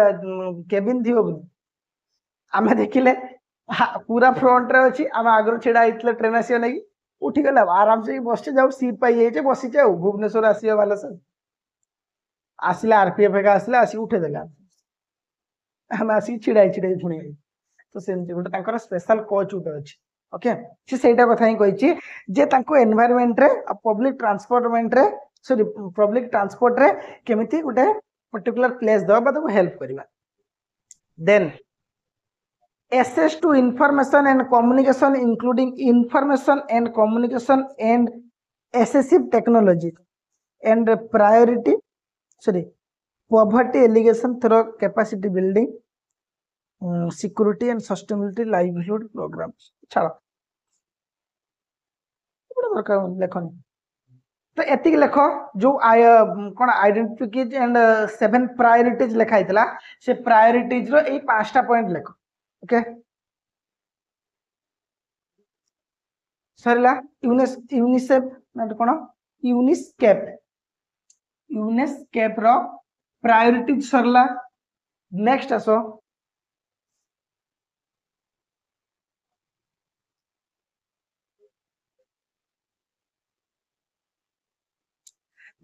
केबिन थियो बोली आमे देखिले पूरा फ्रंट रे अछि आमे आगर छेड़ा आइतले ट्रेन आसीयो नै उठी गला आराम से बसचे जाऊ सीट पाई जाइचे बसिचे भुवनेश्वर आसीयो वाला सब आसिला आरपीएफ का आसिला आसी उठे देला हम आसी छिड़ाई छिड़ाई पुणी तो सेमती गोटे तांकर स्पेशल कोच गोटे अछि ओके से सेटा कथा ही कहिछि जे तांको एनवायरनमेंट रे पब्लिक ट्रांसपोर्टमेंट रे सॉरी पब्लिक ट्रांसपोर्ट रे केमिति गोटे पर्टिकुलर प्लेस दबा ताको हेल्प करबा then access to information and communication including information and communication and assistive technology and priority sorry poverty alleviation through capacity building security and sustainability livelihood programs छाड़ दरकार लेखन तो एतिक लेख जो कौन आइडेंटिफिकेशन एंड 7 प्रायोरिटीज लेखा हितला से प्रायोरिटीज रो ए 5टा पॉइंट लेख ओके सरला यूनिसेफ ना कौन यूनिस्केप रो प्रायोरिटीज सरला नेक्स्ट आसो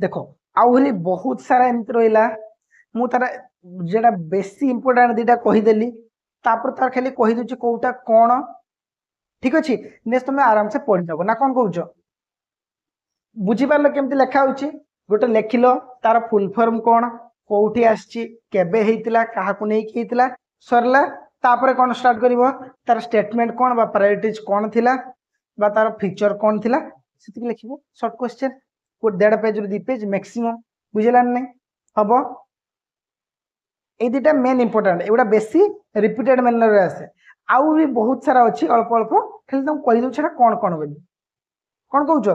देखो आहरी बहुत सारा एमती रहा मु तार जेटा बेसी इंपोर्टेंट दीटा कहीदेली तापर तार खाली कहीदे कौटा कौन ठीक अच्छे नेक्स्ट तुम आराम से पढ़ीदब ना कौन कौच बुझीपार केमती लेखा हो गोटे लेखिल तार फुल फॉर्म कौन कौटी आसबे क्या नहीं सरला तापर कौन स्टार्ट कर तार स्टेटमेंट कौन बा प्रायोरिटीज कौन थिला बा तार फीचर कौन थिला से लिखे short question 1.5 page 2 page maximum बुझेगा नहीं हम ये दुटा मेन इंपोर्टेंट एगुड़ा बेसी रिपीटेड मैनर आसे आउ भी बहुत सारा अच्छी अल्प अल्प खाली तुम कही दौ कौन कौन बोली कौन कौच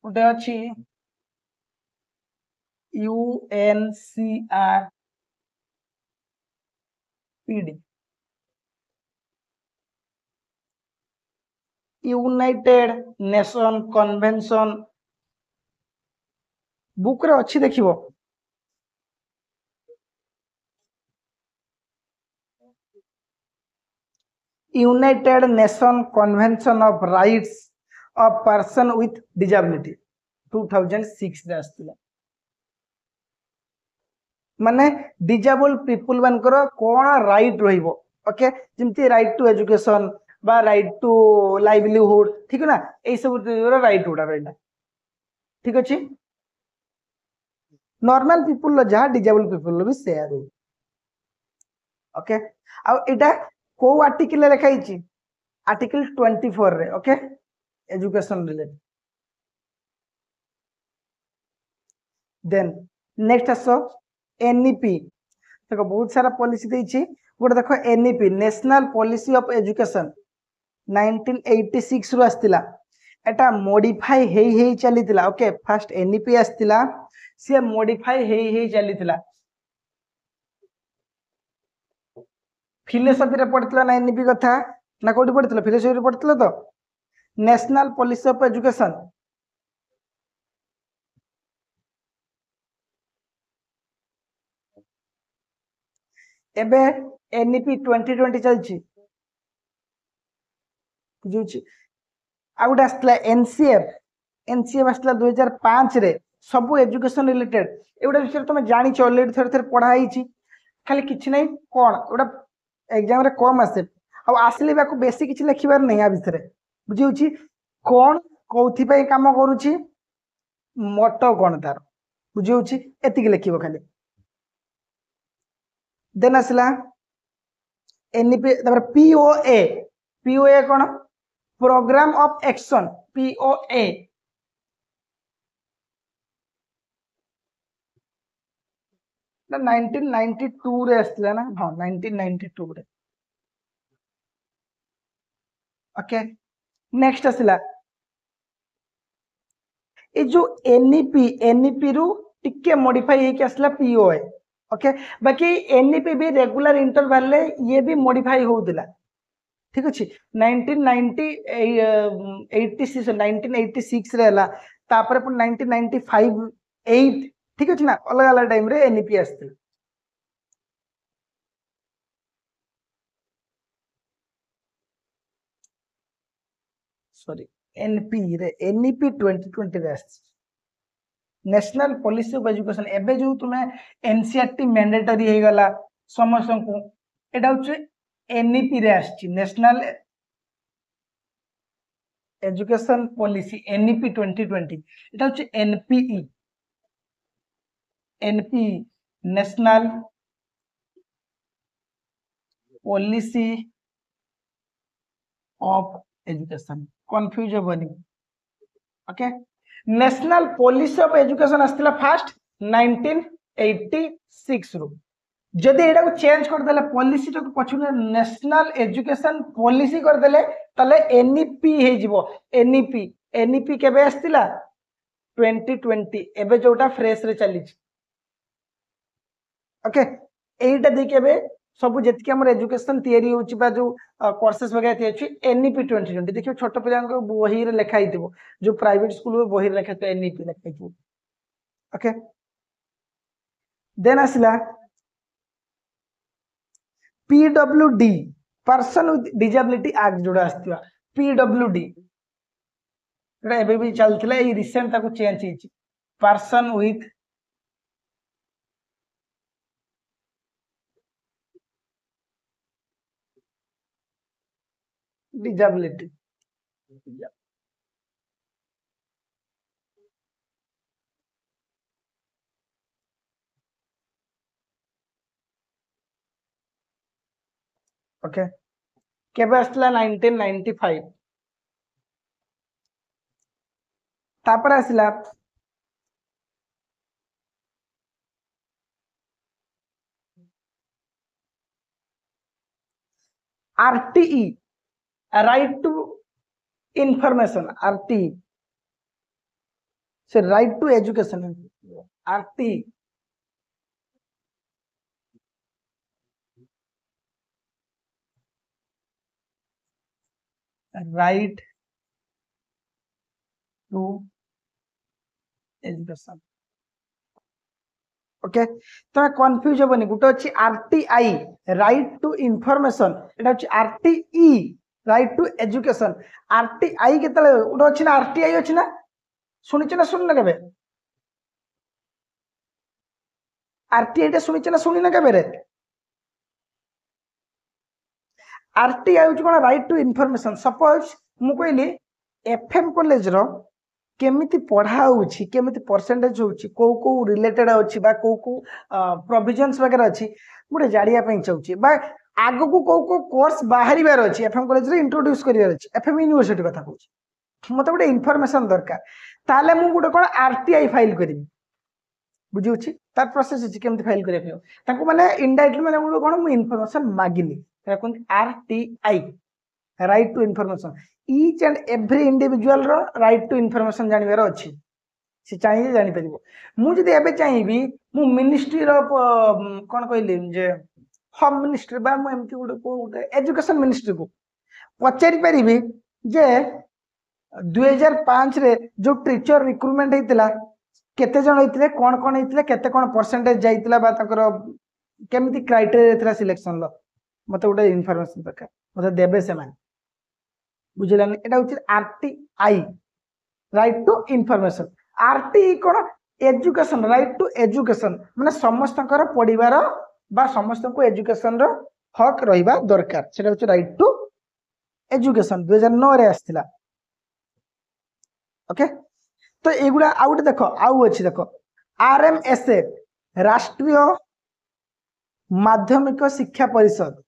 गोटे अच्छी UNCRPD United Nation convention book रे अच्छी देखिबो United Nation convention of rights of person with disability 2006 रे आस्तिला माने डिसेबल पीपल मानकर कोन राइट रहिबो ओके जेमती राइट टू एजुकेशन बा राइट टू लाइवलीहुड ठीक ना ए सब राइट उडा रहला ठीक अछि नॉर्मल पीपल जहाँ डिसेबल पीपल भी सेया ओके आ एटा को आर्टिकल लिखाई छी आर्टिकल 24 रे okay education related then next आसो एनईपी देखो बहुत सारा पॉलिसी देछि गोटे देखो NEP national policy of education 1986 रु आस्तिला एटा मॉडिफाई हेई चलीतिला ओके फर्स्ट एनईपी आस्तिला से मॉडिफाई हेई चलीतिला फिलोसफी रे पढ़ितला ना एनईपी कथा ना कोठी पढ़ितला फिलोसफी रे पढ़ितला तो नेशनल पॉलिसी ऑफ एजुकेशन एबे एनईपी 2020 चलछि बुझुछि आ गुटे आसला एनसीएफ आसला 2005 रे सब एजुकेशन रिलेटेड एगुडा विषय तुम जानी ऑलरेडी थोड़े थोड़े पढ़ाई खाली किछि नै कोन एगुडा एग्जाम रे कम आसे आ आसले बाको बेसी किछि लिखिबार नै आ भितरे बुझिउछि कोन कोथि पय काम करूछि मोटो कोन तार बुझिउछि एतिक लिखिबो खाली देन आसला एनईपी तापर पीओए कोन प्रोग्राम ऑफ एक्शन पीओए ना 1992 रे आसला ना हां 1992 रे ओके नेक्स्ट आसला ए जो एनईपी रु टिके मॉडिफाई हे के आसला पीओए ओके बाकी एनईपी भी रेगुलर इंटरवल ले ये भी मॉडिफाई होउदिला ठीक अछि 1986 रे हला तापर पर 1995 8 ठीक अछि ना अलग अलग टाइम रे एनईपी आस्ते सॉरी एनईपी 2020 रे आस्ते नेशनल पॉलिसी ऑफ एजुकेशन एबे जो तुमे एनसीईआरटी मैंडेटरी हे गला समस्त को एटा होचे एनईपी रे आस्छि नेशनल एजुकेशन पॉलिसी एनईपी 2020 एटा होचे NPE national policy of education confuse होबनी okay national policy of education आस्तिला फास्ट 1986 रु जदि एटा को चेंज कर देले पॉलिसी तो पछुने नेशनल एजुकेशन पॉलिसी कर देले तले एनईपी हे जिवो एनईपी केबे आस्तिला 2020 एबे जोटा फ्रेश रे चली ओके एटा देखि एबे सब जेतिक हमर एजुकेशन थियरी होची बा जो कोर्सेस वगैरह थी अछि एनईपी 2020 देखियो छोट पिलांग बही रे लिखा हितबो जो प्राइवेट स्कूल में बही रे लिखा तो एनईपी लिखा हितबो ओके देन आसला PWD person with disability act जोड़ा आस्तिवा पीडब्ल्यूडी एटा एबे भी चलथिला ए रिसेंट ताको चेंज हिची पर्सन विथ डिसेबिलिटी ओके केबे आसला 1995 तापर आसला RTE right to information RTE से right to education RTE right to education okay तो कन्फ्यूज हेनी गोटे अच्छी आरटीआई राइट टू इनफॉरमेशन एटा अच्छी RTE right to education RTI केते गोटे अच्छी ना आरटीआई अच्छी ना शुणी ना शुणी ना केबे आरटीआई टा शुणी ना शुणी ना केबे रे आरटीआई हूँ कौन राइट टू इनफॉरमेशन सपोज मु कहली एफएम कॉलेज रो केमिति पढ़ा होउछि केमिति परसेंटेज होउछि को को रिलेटेड अछि बा को प्रोविजंस वगैरह अछि गोटे जानिया पई चाहूछि बा आगो को कोर्स बाहरी बार अछि एफएम कॉलेज रे इंट्रोड्यूस करिवार अछि एफएम यूनिवर्सिटी कथा कहूछि मते गोटे इनफॉरमेशन दरकार ताले मु गोटे कोन आरटीआई फाइल करिवि बुझिउछि तार प्रोसेस अछि केमिति फाइल करिया पयो ताको माने इनडायरेक्टली माने कोन मु इनफॉरमेशन मागिली तारा कोन RTI right to information each and every individual रो राइट टू इनफॉरमेशन जानिबार अछि से चाहिए जानि परिबो मु जदि एबे चाहिबी मु मिनिस्ट्री रो कोन कहली जे होम मिनिस्ट्री बा मु एमती गोटे एजुकेशन मिनिस्ट्री को पचारि परिबी जे 2005 रे जो टीचर रिक्रूटमेंट हेतिला केते जण हेतिले कोन हेतिले केते कोन परसेंटेज जाइतिला बा तकर केमिति क्राइटेरिया थिला सिलेक्शन लो मते गोटे इनफॉरमेशन दरकार मते देबे से मान बुझिलानी एटा होछि RTI right to information RTE कोन एजुकेशन राइट टू एजुकेशन माने समस्तकर पढिबार बा समस्त को एजुकेशन रो हक रहिबा दरकार सेटा होछि राइट टू एजुकेशन 2009 रे आस्थिला ओके तो एगुडा आउट देखो आउ अछि देखो आरएमएसए राष्ट्रीय माध्यमिक शिक्षा परिषद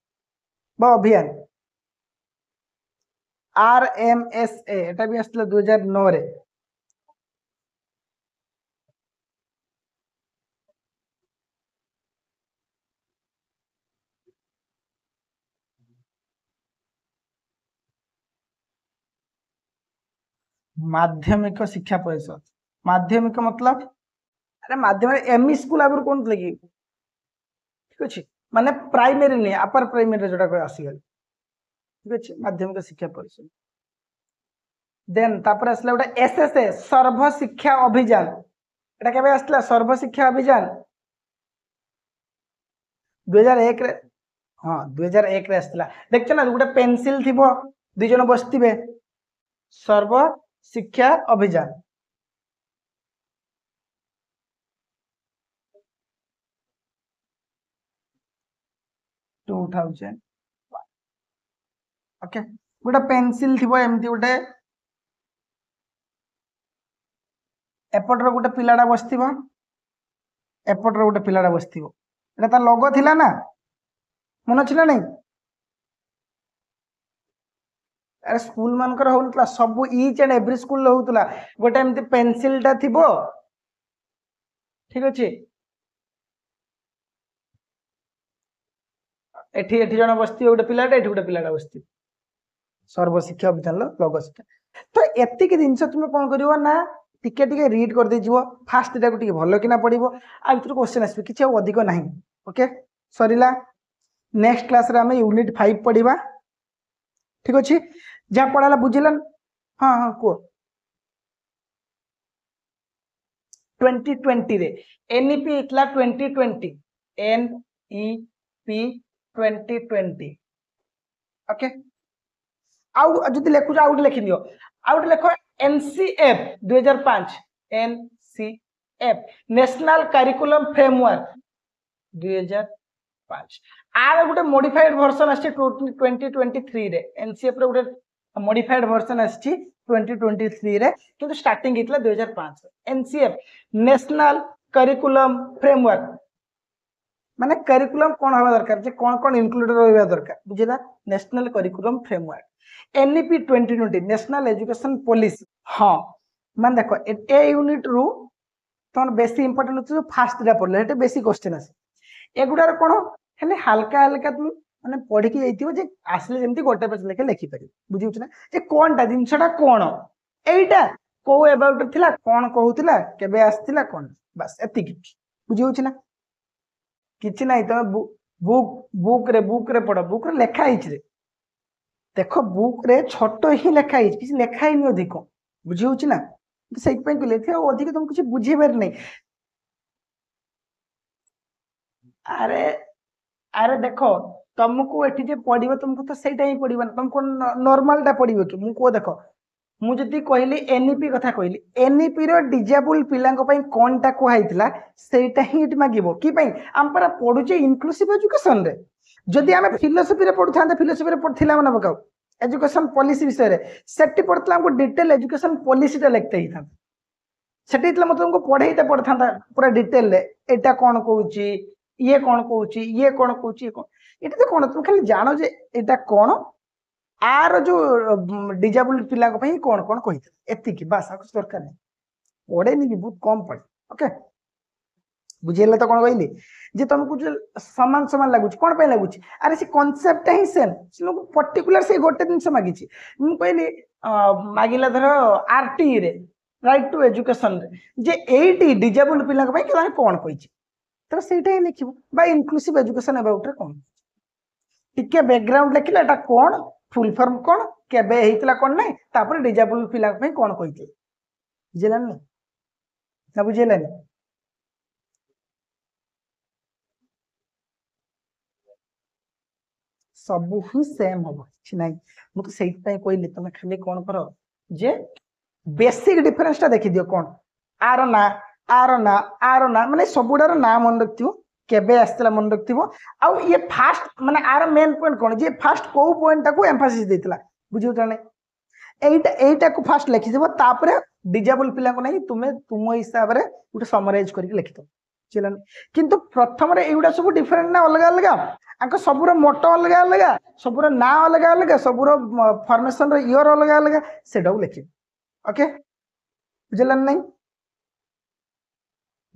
बा अभियान आरएमएसए एटा भी आस्थिला 2009 रे माध्यमिक शिक्षा परिषद माध्यमिक मतलब अरे माध्यमिक एमई स्कूल आगुर कौन लगी ठीक अच्छे माने प्राइमरी नहीं अपर प्राइमरी जोटा कोई आसीगल ठीक अच्छे माध्यमिक शिक्षा परिषद देन तापर आसला गोटे एसएसए सर्व शिक्षा अभियान एटा केबे आसला सर्व शिक्षा अभियान 2001 रे हां 2001 रे आसला देखछ ना गोटे पेंसिल थिबो दुई जन बसथिबे सर्व शिक्षा अभियान ओके गोटे पेंसिल थी एमती गोटे एपटर गोटे पिलाटा बस एपटर गोटे पिलाटा बस तार लोगो थिला ना मन अच्छी ना नहीं अरे स्कूल मानकर होउतला सब ईच एंड एवरी स्कूल होउतला गोटे एमती पेंसिल टा थिबो ठीक अछि एठी एठी जण बसती गोटे पिलाटा एठी गोटे पिलाटा बसती सर्व शिक्षा अभियान लोगो सेटा तो एतिक जिनस तुम कौन करिवो ना टिके टिके रीड कर दे जीवो फास्ट टाको टिके भलो किना पड़िबो आ भितर क्वेश्चन आसबे किछि अधिक नाही ओके सरीला नेक्स्ट क्लास रे हमें यूनिट 5 पढ़िबा ठीक अछि जा पढ़ाला बुझिलन हां हां को 2020 रे एनईपी इतला 2020 एनईपी 2020 ओके आउ जदि लेखु आउट लिखि दियो आउट लेखो NCF 2005 NCF national curriculum framework 2005 आर गोटे मॉडिफाइड वर्जन आछि 2023 रे एनसीएफ रे गोटे मॉडिफाइड वर्जन आछि 2023 रे किंतु स्टार्टिंग हितला 2005 एनसीएफ नेशनल करिकुलम फ्रेमवर्क माने करिकुलम कोन हवा दरकार जे कोन कोन इंक्लूडेड रहबा दरकार बुझिला national curriculum framework NEP 2020 national education policy हाँ मान देखो ए यूनिट रु तुम बेसी इंपोर्टेंट होतो फास्ट रा पड़ले हेटे बेसी क्वेश्चन आसे एगुडार कोन हेले हल्का हल्का तुम माने पढ़ी के जइतिबो जे आसले जेमती गोटे पेज लेके लिखि पारि बुझिउछ ना जे कोनटा जिंसटा कोन एइटा को अबाउट थिला कोन कहउतिला केबे आस्तिला कोन बस एतिकी बुझिउछ ना किछि नाही तमे बुक रे पढ़ बुक रे लेखा हिच रे देखो बुक रे छोटो ही लेखा हिच किछि लेखा ही नहीं अधिक बुझिउछ ना से कहले अधिक तुमको कुछ बुझेबार नहीं। अरे अरे देखो तुमको एटी जे पढ़ो तुमको तो सहीटा ही पढ़ा तुमको नॉर्मलटा पढ़ो कि मुझे देख मुझे कहली एनईपी कथा कहली एनईपी डिजेबल पिला कौन टा कहला सेटा ही मागिब कि आम पर पढ़ुचे इनक्लूसिव एजुकेशन रे जदि आम फिलोसफी पढ़ु था फिलोसफी पढ़ा मन पकाऊ एजुकेशन पॉलिसी विषय से पढ़ता हमको डिटेल एजुकेशन पॉलिसीटा लिखते ही था सेठी मतलब तुमको पढ़ाईते पढ़ता पूरा डिटेल एटा कौन कहूँ ये कौन कहूँ ये कौन कहूँ ये कौन ये तो कौन तुम खाली जान जे एटा कौन आर जो डिजेबल पिला कौन कौन कही एति बास दरकार नहीं पढ़ेनि कि बहुत कम पढ़े ओके बुझेगा तो कौन कहली जे तुमको जो सामान सामान लगुच कौन पे लगुच अरे से कॉन्सेप्ट ही सेम पर्टिकुलर से गोटे जिन मागी मुझे कहली मागिला धर आरटी रे राइट टू एजुकेशन रे जे एटी डिजेबल पिला कौन कही तो सहीटा ही लिख इनक्लूसिव एजुकेशन अबाउट रे कौन टिके बैकग्राउंड लिखिले एटा कौन फुल फॉर्म कौन केबे हेइतला कौन नहीं तापर डिजेबल पिला कौन कही बुझेलानी ना बुझेलानी सब ही सेम हम कि ना मुझे से कहली तुम खाली कौन कर जे बेसिक डिफरेन्सटा देखी दियो कौन आर ना आर ना आर ना माने सबुडार ना मन रखियो केबे आसला मन रखियो आउ ये फास्ट माने आर मेन पॉइंट कौन जे फास्ट को पॉइंट टाको एम्फासिस देतिला बुझियो ताने एटा को फास्ट लिखि देबो तापरे डिजेबल पिला को नहीं तुमे तुम हिसाब रे उठे समराइज करके लिखि दो चलन किंतु प्रथम रे एउडा सब डिफरेंट ना अलग अलग आंको सबुर मोटो अलग अलग सबुर ना अलग अलग सबुर फॉर्मेशन रे ईयर अलग अलग सेडा लिखि ओके बुझलन नहीं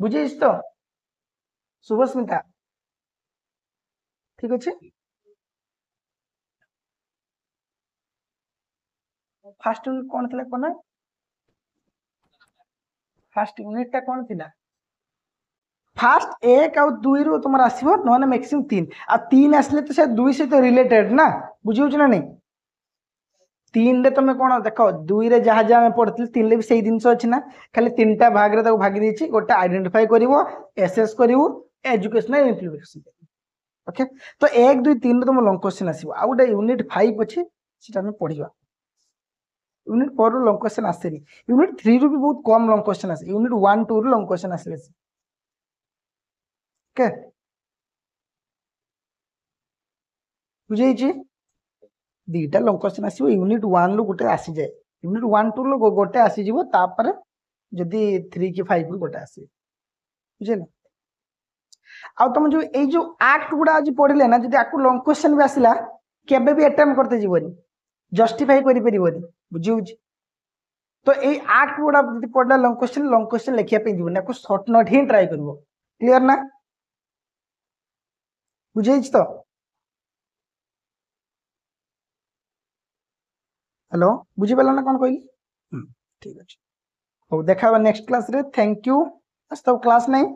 बुझे तो शुभस्मिता ठीक अच्छे फास्ट यूनिट कौन थी कौन फास्ट यूनिट टा कौन थी फास्ट एक आउ दुई रु तुम आसो ना मैक्सिमम तीन आ तीन आसले तो से दुई सहित रिलेटेड ना बुझे ना नहीं तीन रे तुम कौन देख दुई रे जहाँ जहाँ पढ़ते तीन रे भी सही जिन अच्छी ना खाली तीन टा भाग रे भागी देछि गोटे आइडेंटिफाई करिवो एसेस करिवो एजुकेशनल इम्प्लीमेंटेशन ओके तो एक दुई तीन रे तुम लॉन्ग क्वेश्चन आसीबो आ गोटे यूनिट 5 अछि सेटा हम पढ़िबा यूनिट 4 रो लॉन्ग क्वेश्चन आसेनी यूनिट 3 रो भी बहुत कम लॉन्ग क्वेश्चन आसे यूनिट 1 2 रो लॉन्ग क्वेश्चन आसे ओके बुझे छी दीटा लॉन्ग क्वेश्चन आसीबो यूनिट 1 रो गोटे आसी जाए यूनिट 1 2 रो गोटे आसी जिवो तापर जदी 3 की 5 रो गोटे आसी बुझे ना आ तुम जो ए जो एक्ट गुडा आज पढ़ले ना जदी आकु लॉन्ग क्वेश्चन भी आसिला केबे भी अटेम्प्ट करते जीवनी जस्टिफाई करि परिबोनी बुझिउ तो ए एक्ट गुडा जदी पढ़ला लॉन्ग क्वेश्चन लिखिया पे जीवनी आकु शॉर्ट नोट ही ट्राई करबो क्लियर ना बुझे तो हेलो बुझी पाला ना कौन कहली ठीक अच्छे हो देखा नेक्स्ट क्लास रे थैंक यू आज तो क्लास नहीं